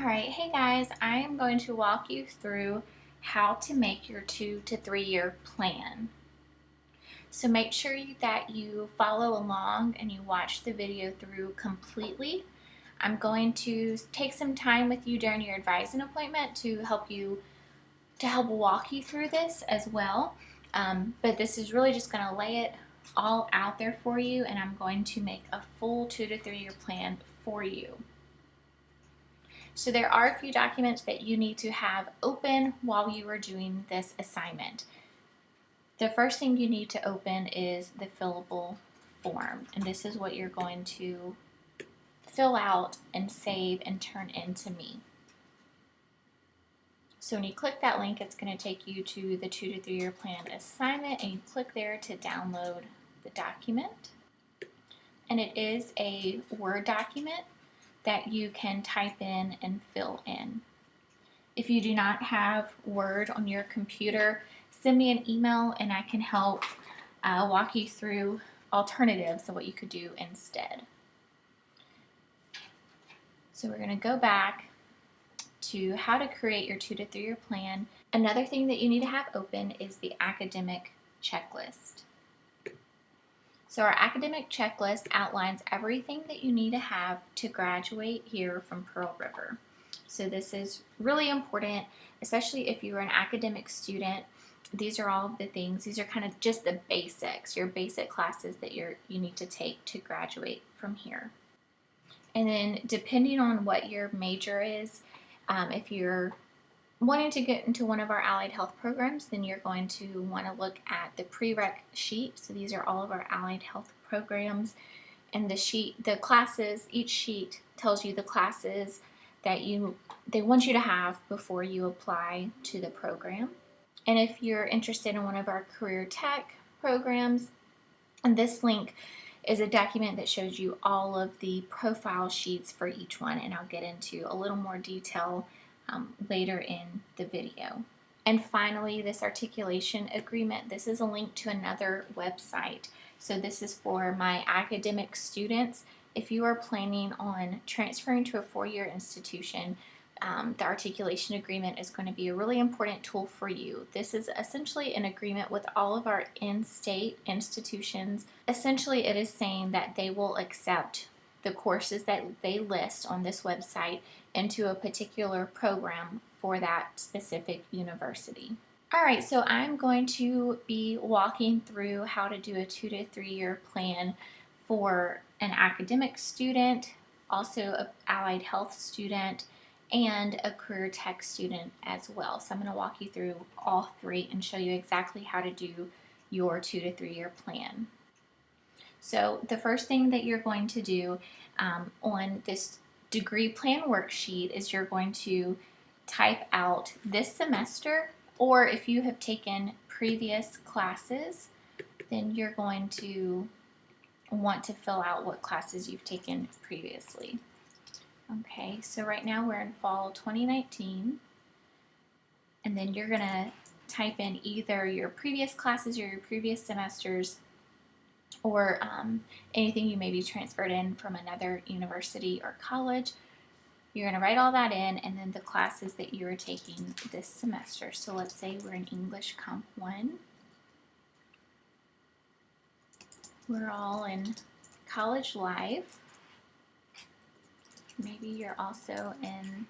Alright, hey guys, I am going to walk you through how to make your 2 to 3 year plan. So make sure that you follow along and you watch the video through completely. I'm going to take some time with you during your advising appointment to help walk you through this as well. But this is really just going to lay it all out there for you, and I'm going to make a full 2 to 3 year plan for you. So there are a few documents that you need to have open while you are doing this assignment. The first thing you need to open is the fillable form, and this is what you're going to fill out and save and turn into me. So when you click that link, it's going to take you to the 2 to 3 year plan assignment, and you click there to download the document. And it is a Word document that you can type in and fill in. If you do not have Word on your computer, send me an email and I can help walk you through alternatives of what you could do instead. So we're going to go back to how to create your 2 to 3 year plan. Another thing that you need to have open is the academic checklist. So our academic checklist outlines everything that you need to have to graduate here from Pearl River. So this is really important, especially if you're an academic student. These are all of the things. These are kind of just the basics, your basic classes that you need to take to graduate from here. And then depending on what your major is, if you're wanting to get into one of our allied health programs, then you're going to want to look at the prereq sheet. So these are all of our allied health programs, and the classes, each sheet tells you the classes that they want you to have before you apply to the program. And if you're interested in one of our career tech programs, and this link is a document that shows you all of the profile sheets for each one, and I'll get into a little more detail later in the video. And finally, this articulation agreement. This is a link to another website. So this is for my academic students. If you are planning on transferring to a 4-year institution, the articulation agreement is going to be a really important tool for you. This is essentially an agreement with all of our in-state institutions. Essentially, it is saying that they will accept the courses that they list on this website into a particular program for that specific university. All right, so I'm going to be walking through how to do a 2 to 3 year plan for an academic student, also an allied health student, and a career tech student as well. So I'm going to walk you through all three and show you exactly how to do your 2 to 3 year plan. So the first thing that you're going to do on this degree plan worksheet is you're going to type out this semester, or if you have taken previous classes, then you're going to want to fill out what classes you've taken previously. Okay, so right now we're in fall 2019, and then you're going to type in either your previous classes or your previous semesters, or anything you may be transferred in from another university or college. You're going to write all that in, and then the classes that you are taking this semester. So let's say we're in English Comp 1. We're all in College Life. Maybe you're also in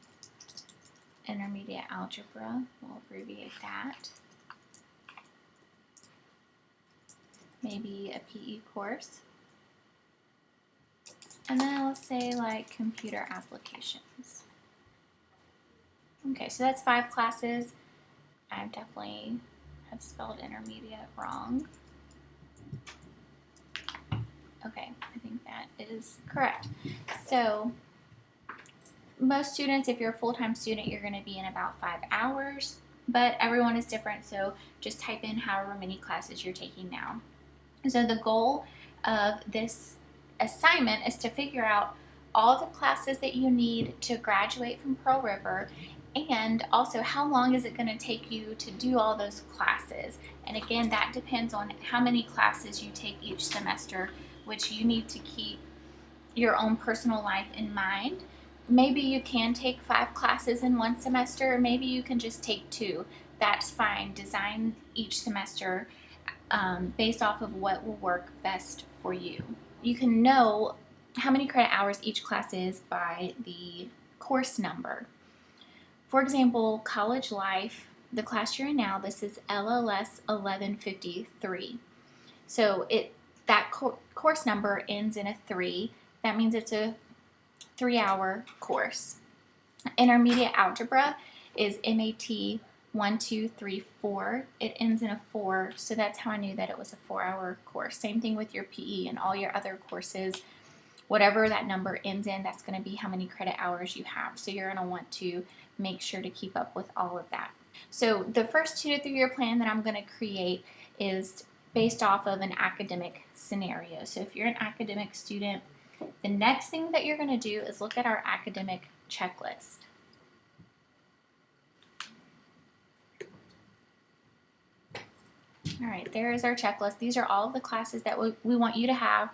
Intermediate Algebra. We'll abbreviate that. Maybe a PE course. And then let's say like computer applications. Okay, so that's 5 classes. I definitely have spelled intermediate wrong. Okay, I think that is correct. So most students, if you're a full-time student, you're going to be in about 5 hours, but everyone is different, so just type in however many classes you're taking now. So the goal of this assignment is to figure out all the classes that you need to graduate from Pearl River, and also how long is it going to take you to do all those classes. And again, that depends on how many classes you take each semester, which you need to keep your own personal life in mind maybe you can take 5 classes in one semester, or maybe you can just take 2. That's fine. Design each semester based off of what will work best for you. You can know how many credit hours each class is by the course number. For example, College Life, the class you're in now, this is LLS 1153. So that course number ends in a 3. That means it's a 3-hour course. Intermediate algebra is MAT 1, 2, 3, 4. It ends in a 4, so that's how I knew that it was a 4-hour course. Same thing with your PE and all your other courses. Whatever that number ends in, that's going to be how many credit hours you have. So you're going to want to make sure to keep up with all of that. So the first 2 to 3 year plan that I'm going to create is based off of an academic scenario. So if you're an academic student, the next thing that you're going to do is look at our academic checklist. All right, there is our checklist. These are all of the classes that we want you to have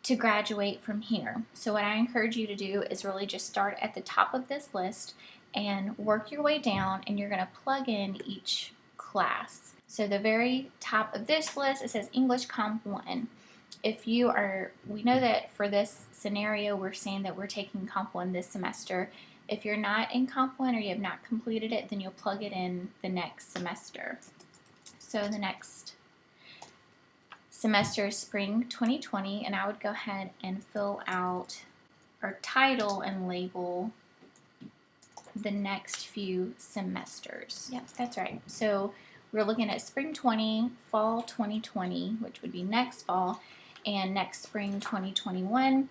to graduate from here. So what I encourage you to do is really just start at the top of this list and work your way down, and you're going to plug in each class. So the very top of this list, it says English Comp 1. If you are, we know that for this scenario, we're saying that we're taking Comp 1 this semester. If you're not in Comp 1 or you have not completed it, then you'll plug it in the next semester. So the next semester is spring 2020, and I would go ahead and fill out or title and label the next few semesters. Yep, that's right. So we're looking at spring 20, fall 2020, which would be next fall, and next spring 2021.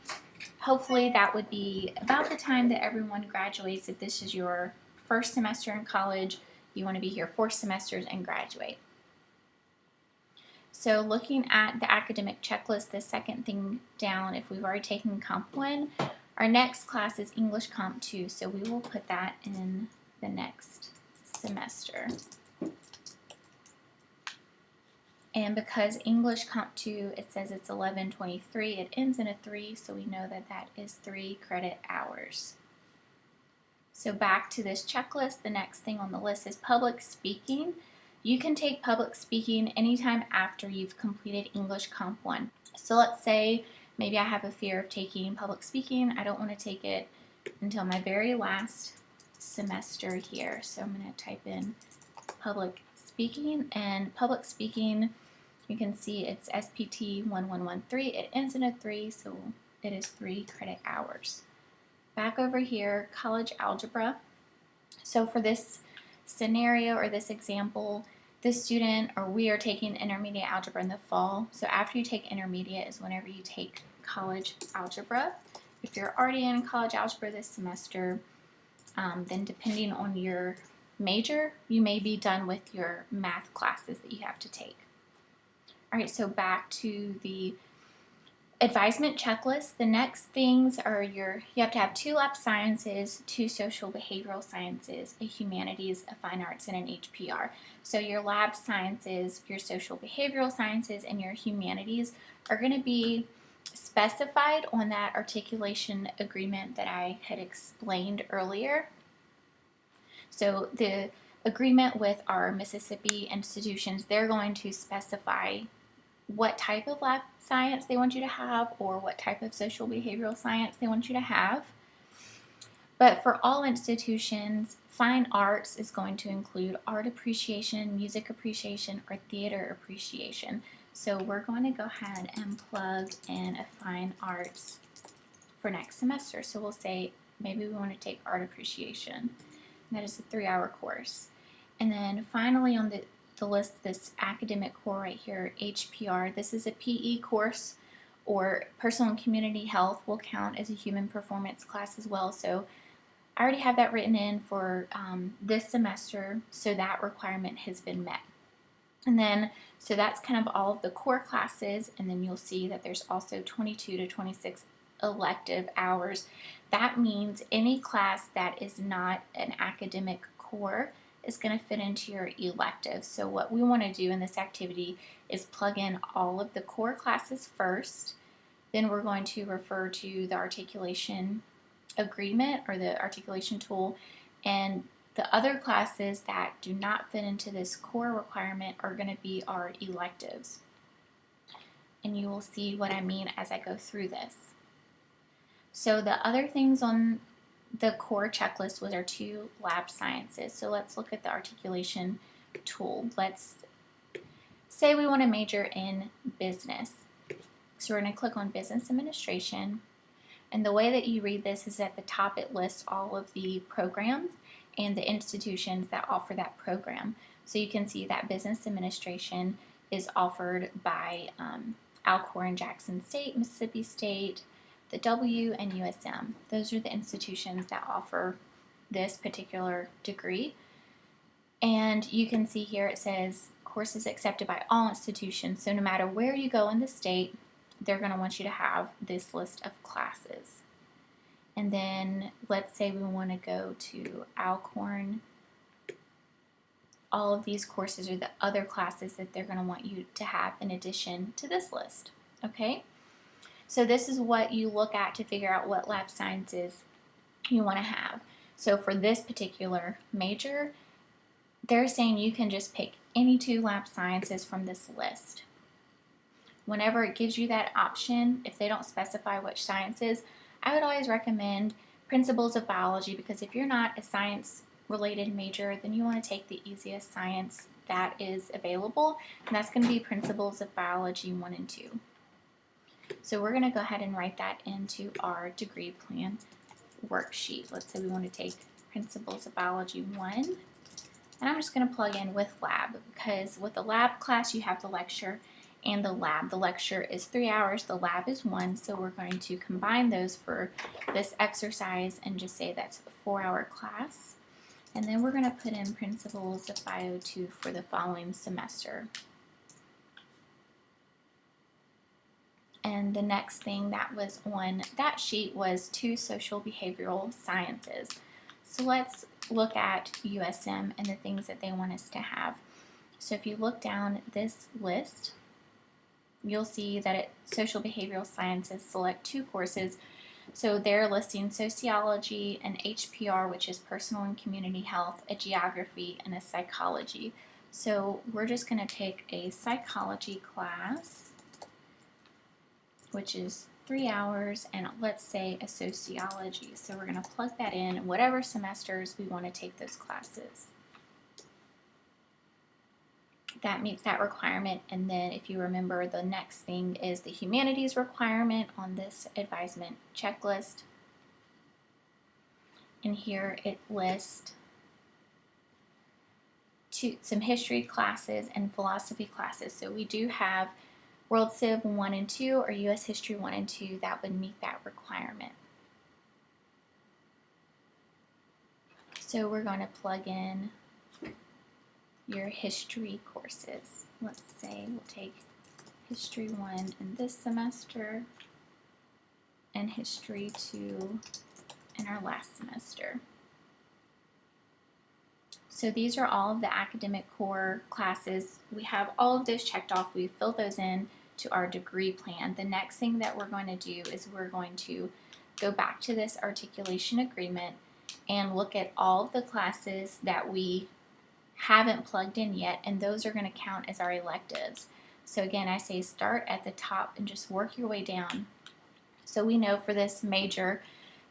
Hopefully that would be about the time that everyone graduates. If this is your first semester in college, you want to be here 4 semesters and graduate. So looking at the academic checklist, the second thing down, if we've already taken Comp 1, our next class is English Comp 2, so we will put that in the next semester. And because English Comp 2, it says it's 1123, it ends in a 3, so we know that that is 3 credit hours. So back to this checklist, the next thing on the list is public speaking. You can take public speaking anytime after you've completed English Comp 1. So let's say maybe I have a fear of taking public speaking. I don't want to take it until my very last semester here. So I'm going to type in public speaking, and public speaking, you can see it's SPT 1113. It ends in a 3, so it is 3 credit hours. Back over here, college algebra. So for this scenario or this example, this student or we are taking intermediate algebra in the fall. So after you take intermediate is whenever you take college algebra. If you're already in college algebra this semester, then depending on your major, you may be done with your math classes that you have to take. All right, so back to the advisement checklist. The next things are you have to have 2 lab sciences, 2 social behavioral sciences, a humanities, a fine arts, and an HPR. So your lab sciences, your social behavioral sciences, and your humanities are going to be specified on that articulation agreement that I had explained earlier. So the agreement with our Mississippi institutions, they're going to specify what type of lab science they want you to have or what type of social behavioral science they want you to have. But for all institutions, fine arts is going to include art appreciation, music appreciation, or theater appreciation. So we're going to go ahead and plug in a fine arts for next semester. So we'll say maybe we want to take art appreciation. That is a 3-hour course. And then finally on the list, this academic core right here, HPR. This is a PE course, or personal and community health will count as a human performance class as well. So I already have that written in for this semester, so that requirement has been met. And then, so that's kind of all of the core classes, and then you'll see that there's also 22 to 26 elective hours. That means any class that is not an academic core is going to fit into your elective. So what we want to do in this activity is plug in all of the core classes first, then we're going to refer to the articulation agreement or the articulation tool, and the other classes that do not fit into this core requirement are going to be our electives. And you will see what I mean as I go through this. So the other things on the core checklist was our 2 lab sciences. So let's look at the articulation tool. Let's say we want to major in business. So we're going to click on business administration. And the way that you read this is at the top it lists all of the programs and the institutions that offer that program. So you can see that business administration is offered by Alcorn and Jackson State, Mississippi State, the W, and USM. Those are the institutions that offer this particular degree. And you can see here it says courses accepted by all institutions. So no matter where you go in the state, they're going to want you to have this list of classes. And then let's say we want to go to Alcorn. All of these courses are the other classes that they're going to want you to have in addition to this list. Okay? So this is what you look at to figure out what lab sciences you want to have. So for this particular major, they're saying you can just pick any 2 lab sciences from this list. Whenever it gives you that option, if they don't specify which sciences, I would always recommend Principles of Biology, because if you're not a science-related major, then you want to take the easiest science that is available, and that's going to be Principles of Biology 1 and 2. So we're going to go ahead and write that into our degree plan worksheet. Let's say we want to take Principles of Biology 1, and I'm just going to plug in with lab, because with the lab class you have the lecture and the lab. The lecture is 3 hours, the lab is 1, so we're going to combine those for this exercise and just say that's a 4-hour class. And then we're going to put in Principles of Bio 2 for the following semester. And the next thing that was on that sheet was 2 social behavioral sciences. So let's look at USM and the things that they want us to have. So if you look down this list, you'll see that social behavioral sciences select 2 courses. So they're listing sociology and HPR, which is personal and community health, a geography, and a psychology. So we're just going to pick a psychology class, which is 3 hours, and let's say a sociology. So we're going to plug that in whatever semesters we want to take those classes. That meets that requirement. And then if you remember, the next thing is the humanities requirement on this advisement checklist. And here it lists some history classes and philosophy classes. So we do have World Civ 1 and 2 or U.S. History 1 and 2 that would meet that requirement. So we're going to plug in your history courses. Let's say we'll take History 1 in this semester and History 2 in our last semester. So these are all of the academic core classes. We have all of those checked off. We've filled those in to our degree plan. The next thing that we're going to do is we're going to go back to this articulation agreement and look at all of the classes that we haven't plugged in yet, and those are going to count as our electives. So again, I say start at the top and just work your way down. So we know for this major,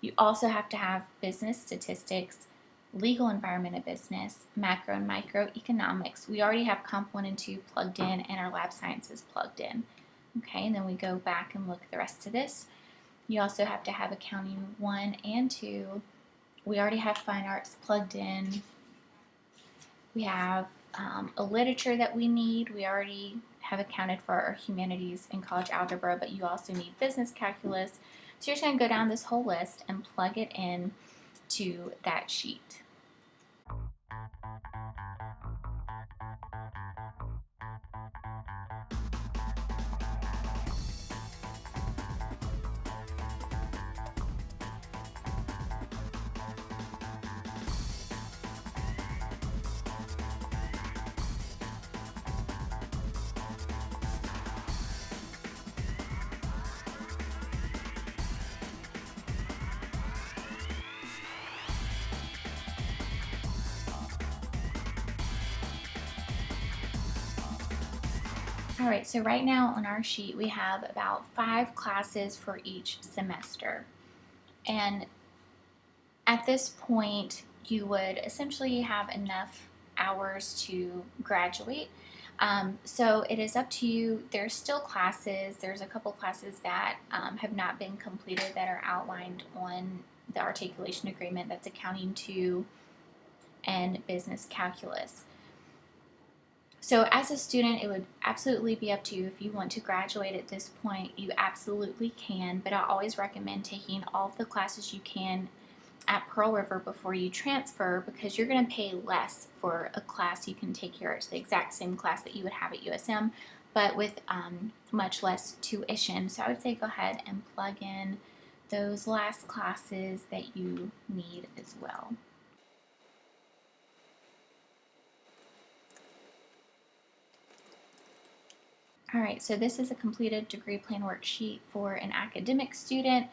you also have to have business statistics, legal environment of business, macro and microeconomics. We already have Comp 1 and 2 plugged in and our lab sciences plugged in. Okay, and then we go back and look at the rest of this. You also have to have accounting 1 and 2. We already have fine arts plugged in. We have a literature that we need. We already have accounted for our humanities and college algebra, but you also need business calculus. So you're just going to go down this whole list and plug it in to that sheet. All right, so right now on our sheet we have about 5 classes for each semester. And at this point, you would essentially have enough hours to graduate. So it is up to you. There's still classes. There's a couple classes that have not been completed that are outlined on the articulation agreement. That's accounting 2 and business calculus. So as a student, it would absolutely be up to you. If you want to graduate at this point, you absolutely can, but I always recommend taking all of the classes you can at Pearl River before you transfer, because you're going to pay less for a class you can take here. It's the exact same class that you would have at USM, but with much less tuition. So I would say go ahead and plug in those last classes that you need as well. All right, so this is a completed degree plan worksheet for an academic student.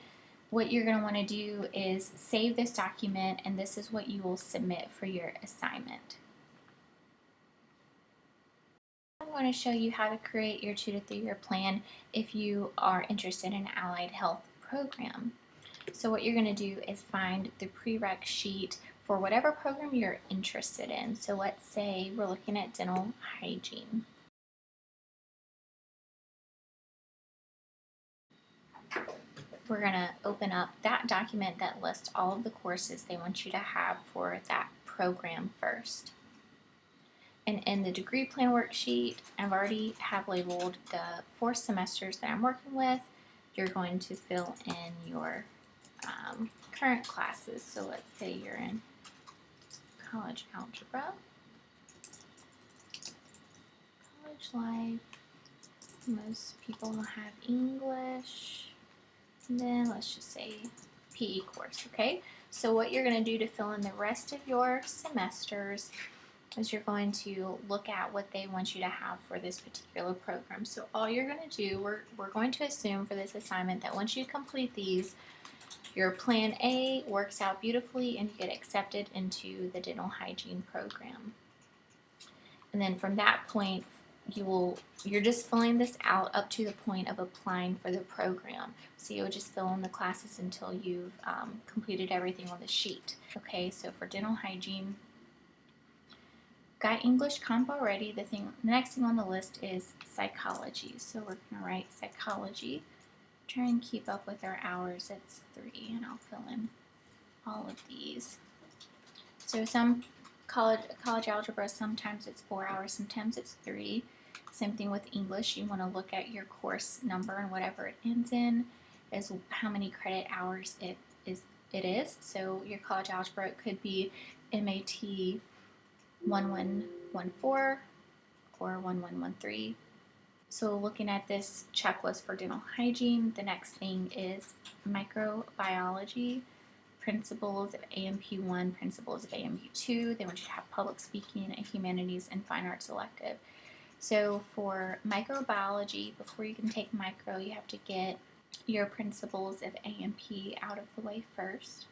What you're going to want to do is save this document, and this is what you will submit for your assignment. I'm going to show you how to create your 2 to 3 year plan if you are interested in an allied health program. So what you're going to do is find the prereq sheet for whatever program you're interested in. So let's say we're looking at dental hygiene. We're going to open up that document that lists all of the courses they want you to have for that program first. And in the degree plan worksheet, I've already have labeled the 4 semesters that I'm working with. You're going to fill in your current classes. So let's say you're in college algebra, college life, most people have English, and then let's just say PE course, okay? So what you're going to do to fill in the rest of your semesters is you're going to look at what they want you to have for this particular program. So all you're going to do, we're going to assume for this assignment that once you complete these, your plan A works out beautifully and you get accepted into the dental hygiene program. And then from that point, you're just filling this out up to the point of applying for the program. So you'll just fill in the classes until you've completed everything on the sheet. Okay, so for dental hygiene, got English comp already. The next thing on the list is psychology. So we're going to write psychology. Try and keep up with our hours. It's 3, and I'll fill in all of these. So some college algebra, sometimes it's 4 hours, sometimes it's 3. Same thing with English. You want to look at your course number and whatever it ends in is how many credit hours it is. So your college algebra, it could be MAT 1114 or 1113. So looking at this checklist for dental hygiene, the next thing is microbiology, principles of AMP1, principles of AMP2. They want you to have public speaking, a humanities, and fine arts elective. So for microbiology, before you can take micro, you have to get your principles of AMP out of the way first.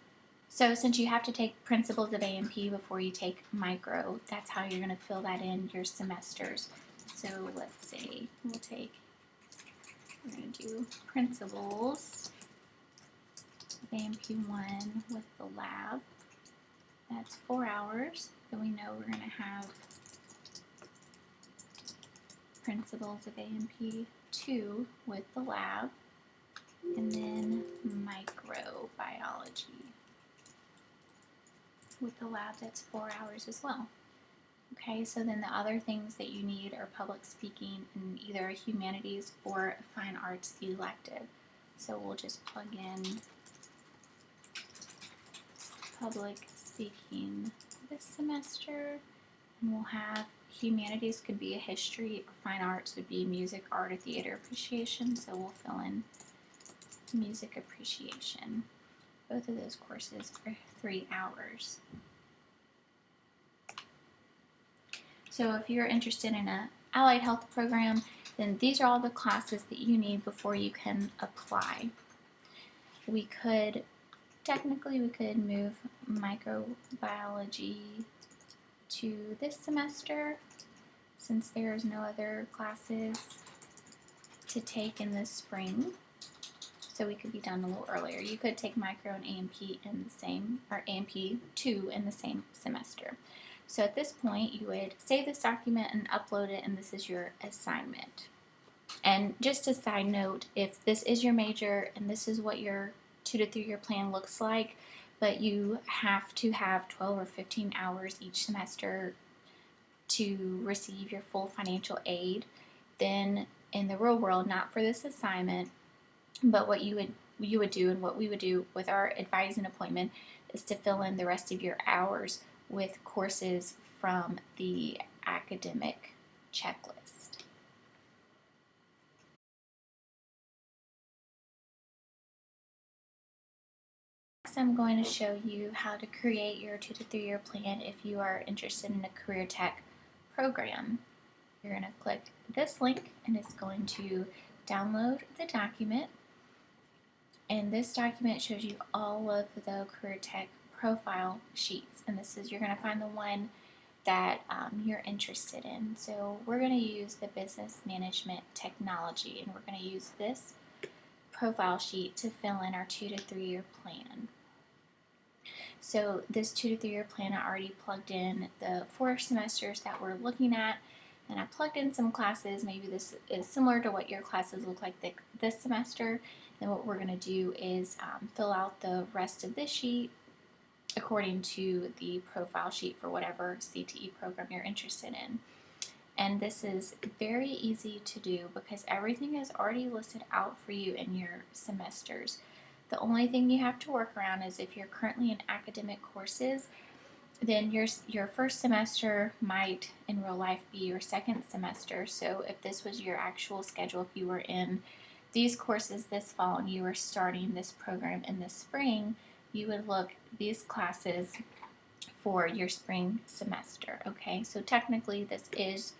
So since you have to take principles of AMP before you take micro, that's how you're going to fill that in your semesters. So let's say we're going to do principles of AMP1 with the lab. That's 4 hours. So we know we're going to have principles of AMP2 with the lab, and then microbiology with the lab. That's 4 hours as well. Okay, so then the other things that you need are public speaking in either a humanities or a fine arts elective. So we'll just plug in public speaking this semester, and we'll have humanities could be a history, or fine arts would be music, art, or theater appreciation. So we'll fill in music appreciation. Both of those courses are 3 hours. So if you're interested in an allied health program, then these are all the classes that you need before you can apply. We could move microbiology to this semester since there's no other classes to take in the spring, so we could be done a little earlier. You could take micro and A&P in the same, or A&P 2 in the same semester. So at this point, you would save this document and upload it, and this is your assignment. And just a side note, if this is your major and this is what your 2 to 3 year plan looks like, but you have to have 12 or 15 hours each semester to receive your full financial aid, then in the real world, not for this assignment, but what you would do and what we would do with our advising appointment is to fill in the rest of your hours with courses from the academic checklist. Next, I'm going to show you how to create your 2 to 3 year plan if you are interested in a career tech program. You're going to click this link and it's going to download the document. And this document shows you all of the career tech profile sheets. And this is, you're going to find the one that you're interested in. So we're going to use the business management technology, and we're going to use this profile sheet to fill in our 2 to 3 year plan. So this 2 to 3 year plan, I already plugged in the 4 semesters that we're looking at, and I plugged in some classes. Maybe this is similar to what your classes look like this semester. Then what we're going to do is fill out the rest of this sheet according to the profile sheet for whatever CTE program you're interested in. And this is very easy to do because everything is already listed out for you in your semesters. The only thing you have to work around is if you're currently in academic courses, then your first semester might in real life be your second semester. So if this was your actual schedule, if you were in these courses this fall and you were starting this program in the spring, you would look these classes for your spring semester. Okay, so technically this is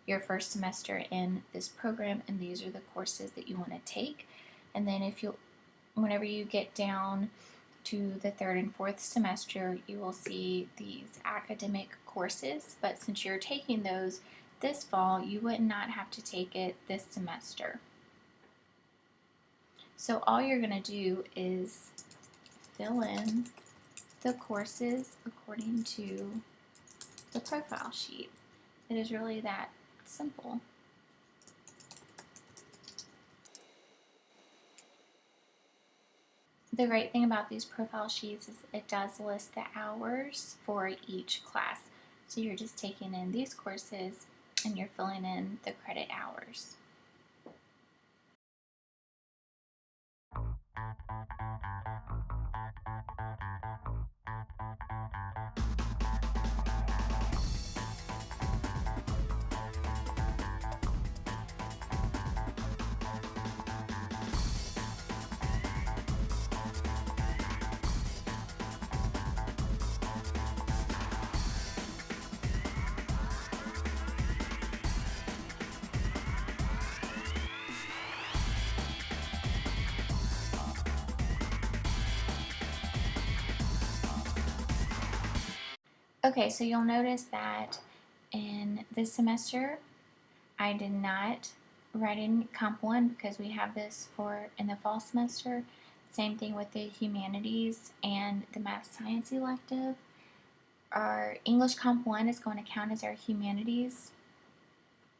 your first semester in this program, and these are the courses that you want to take. And then whenever you get down to the 3rd and 4th semester, you will see these academic courses, but since you're taking those this fall, you would not have to take it this semester. So all you're going to do is fill in the courses according to the profile sheet. It is really that simple. The great thing about these profile sheets is it does list the hours for each class. So you're just taking in these courses and you're filling in the credit hours. Okay, so you'll notice that in this semester, I did not write in Comp 1 because we have this for in the fall semester. Same thing with the humanities and the math science elective. Our English Comp 1 is going to count as our humanities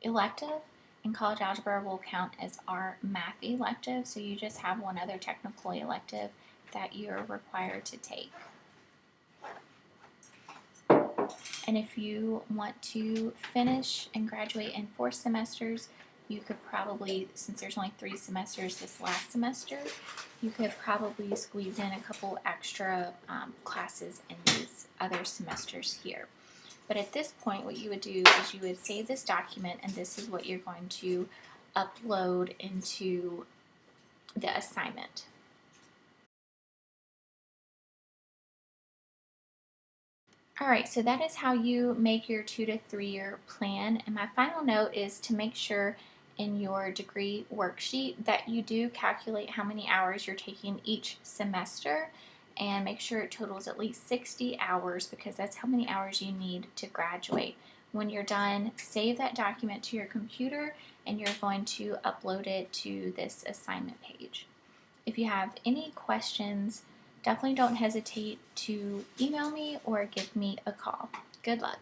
elective, and college algebra will count as our math elective. So you just have one other technical elective that you're required to take. And if you want to finish and graduate in 4 semesters, you could probably, since there's only 3 semesters this last semester, you could probably squeeze in a couple extra classes in these other semesters here. But at this point, what you would do is you would save this document, and this is what you're going to upload into the assignment. Alright, so that is how you make your 2 to 3 year plan. And my final note is to make sure in your degree worksheet that you do calculate how many hours you're taking each semester, and make sure it totals at least 60 hours because that's how many hours you need to graduate. When you're done, save that document to your computer and you're going to upload it to this assignment page. If you have any questions, definitely don't hesitate to email me or give me a call. Good luck.